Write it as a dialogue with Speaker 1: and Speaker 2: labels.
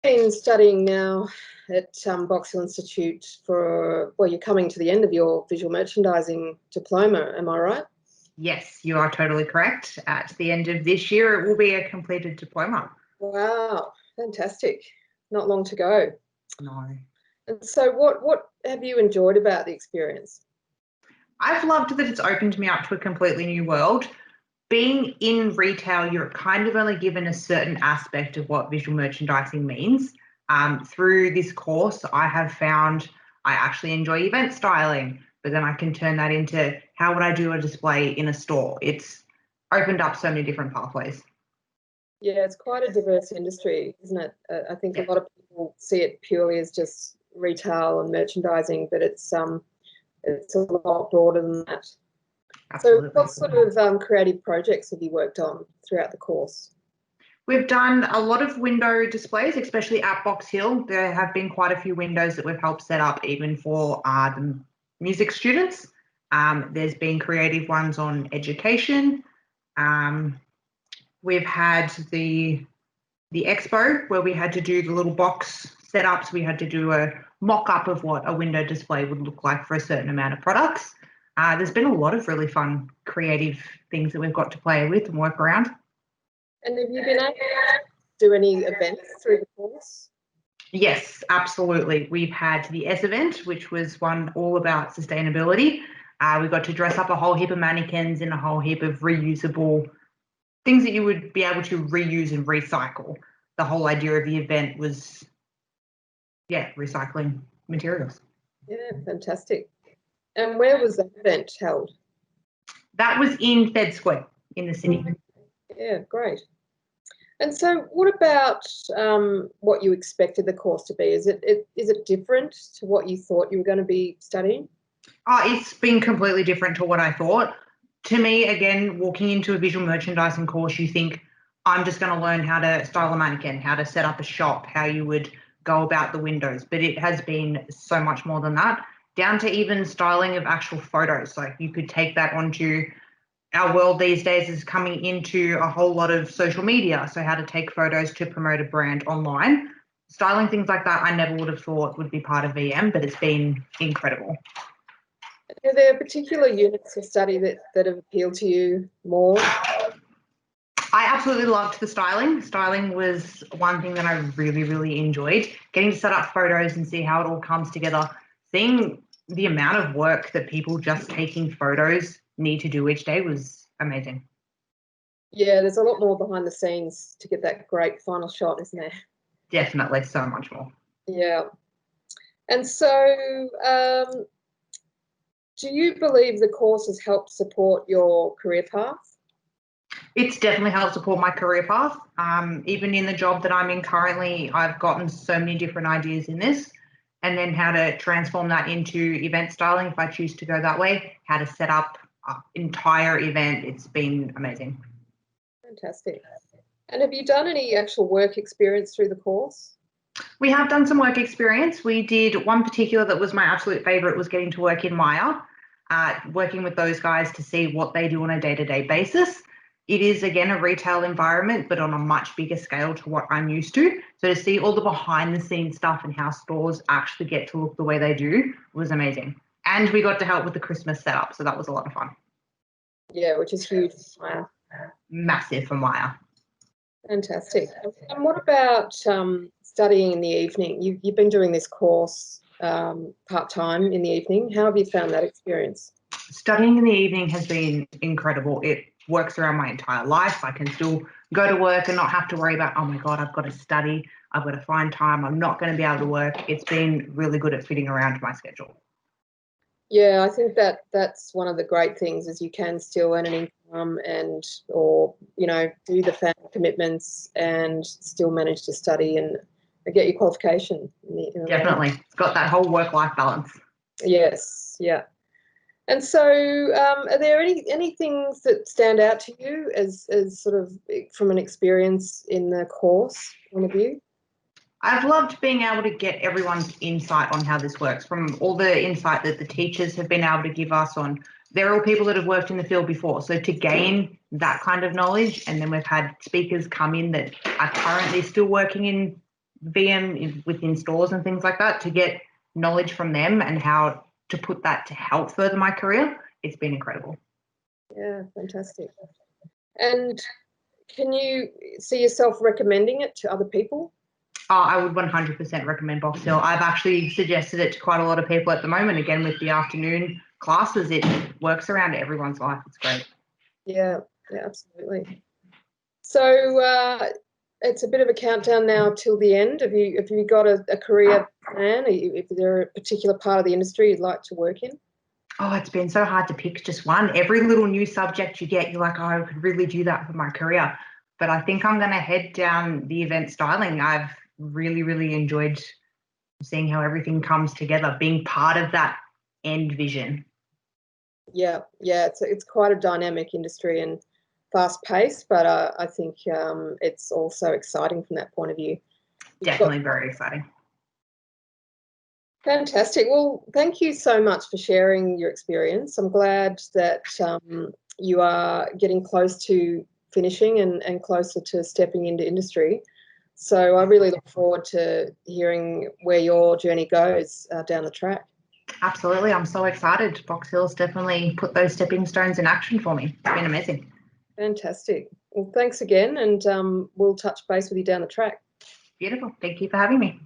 Speaker 1: been studying now at Box Hill Institute well, you're coming to the end of your visual merchandising diploma, am I right?
Speaker 2: Yes, you are totally correct. At the end of this year, it will be a completed diploma.
Speaker 1: Wow, fantastic. Not long to go.
Speaker 2: No.
Speaker 1: And so what have you enjoyed about the experience?
Speaker 2: I've loved that it's opened me up to a completely new world. Being in retail, you're kind of only given a certain aspect of what visual merchandising means. Through this course, I have found I actually enjoy event styling, but then I can turn that into how would I do a display in a store. It's opened up so many different pathways.
Speaker 1: Yeah, it's quite a diverse industry, isn't it? I think
Speaker 2: Yeah.
Speaker 1: a lot of people see it purely as just retail and merchandising, but it's a lot broader than that.
Speaker 2: Absolutely.
Speaker 1: So what sort of creative projects have you worked on throughout the course?
Speaker 2: We've done a lot of window displays, especially at Box Hill. There have been quite a few windows that we've helped set up even for the music students. There's been creative ones on education. We've had the expo where we had to do the little box setups. We had to do a mock-up of what a window display would look like for a certain amount of products. There's been a lot of really fun, creative things that we've got to play with and work around.
Speaker 1: And have you been able to do any events through the course?
Speaker 2: Yes, absolutely. We've had the S event, which was one all about sustainability. We got to dress up a whole heap of mannequins in a whole heap of reusable things that you would be able to reuse and recycle. The whole idea of the event was, recycling materials.
Speaker 1: Yeah, fantastic. And where was that event held?
Speaker 2: That was in Fed Square in the city.
Speaker 1: Yeah, great. And so what about what you expected the course to be? Is it different to what you thought you were going to be studying?
Speaker 2: It's been completely different to what I thought. To me, again, walking into a visual merchandising course, you think, I'm just going to learn how to style a mannequin, how to set up a shop, how you would go about the windows. But it has been so much more than that, down to even styling of actual photos. Like you could take that onto our world these days is coming into a whole lot of social media. So how to take photos to promote a brand online. Styling things like that, I never would have thought would be part of VM, but it's been incredible.
Speaker 1: Are there particular units of study that have appealed to you more?
Speaker 2: I absolutely loved the styling. Styling was one thing that I really, really enjoyed. Getting to set up photos and see how it all comes together. Seeing the amount of work that people just taking photos need to do each day was amazing.
Speaker 1: Yeah, there's a lot more behind the scenes to get that great final shot, isn't there?
Speaker 2: Definitely, so much more.
Speaker 1: Yeah. And so do you believe the course has helped support your career path?
Speaker 2: It's definitely helped support my career path. Even in the job that I'm in currently, I've gotten so many different ideas in this, and then how to transform that into event styling if I choose to go that way, how to set up an entire event. It's been amazing.
Speaker 1: Fantastic. And have you done any actual work experience through the course?
Speaker 2: We have done some work experience. We did one particular that was my absolute favorite was getting to work in Maya, working with those guys to see what they do on a day-to-day basis. It is, again, a retail environment, but on a much bigger scale to what I'm used to. So to see all the behind the scenes stuff and how stores actually get to look the way they do was amazing. And we got to help with the Christmas setup. So that was a lot of fun.
Speaker 1: Yeah, which is huge. Wow.
Speaker 2: Massive for Maya.
Speaker 1: Fantastic. And what about studying in the evening? You've been doing this course part-time in the evening. How have you found that experience?
Speaker 2: Studying in the evening has been incredible. It works around my entire life. I can still go to work and not have to worry about, oh my God, I've got to study. I've got to find time. I'm not going to be able to work. It's been really good at fitting around my schedule.
Speaker 1: Yeah, I think that's one of the great things is you can still earn an income or do the family commitments and still manage to study and get your qualification.
Speaker 2: Definitely. It's got that whole work-life balance.
Speaker 1: Yes, yeah. And so are there any things that stand out to you as sort of from an experience in the course point of view?
Speaker 2: I've loved being able to get everyone's insight on how this works, from all the insight that the teachers have been able to give us on. They're all people that have worked in the field before. So to gain that kind of knowledge, and then we've had speakers come in that are currently still working in VM within stores and things like that, to get knowledge from them and how to put that to help further my career, it's been incredible.
Speaker 1: Yeah, fantastic. And can you see yourself recommending it to other people?
Speaker 2: I would 100% recommend Box Hill. I've actually suggested it to quite a lot of people at the moment. Again, with the afternoon classes, it works around everyone's life. It's great.
Speaker 1: Yeah, absolutely. So it's a bit of a countdown now till the end. Have you got a career plan? Is there a particular part of the industry you'd like to work in?
Speaker 2: Oh, it's been so hard to pick just one. Every little new subject you get, you're like, oh, I could really do that for my career. But I think I'm going to head down the event styling. I've really, really enjoyed seeing how everything comes together, being part of that end vision.
Speaker 1: Yeah, it's quite a dynamic industry and fast paced, but I think it's also exciting from that point of view.
Speaker 2: Definitely very exciting.
Speaker 1: Fantastic. Well, thank you so much for sharing your experience. I'm glad that you are getting close to finishing and closer to stepping into industry. So I really look forward to hearing where your journey goes down the track.
Speaker 2: Absolutely. I'm so excited. Box Hill's definitely put those stepping stones in action for me. It's been amazing.
Speaker 1: Fantastic. Well, thanks again, and we'll touch base with you down the track.
Speaker 2: Beautiful. Thank you for having me.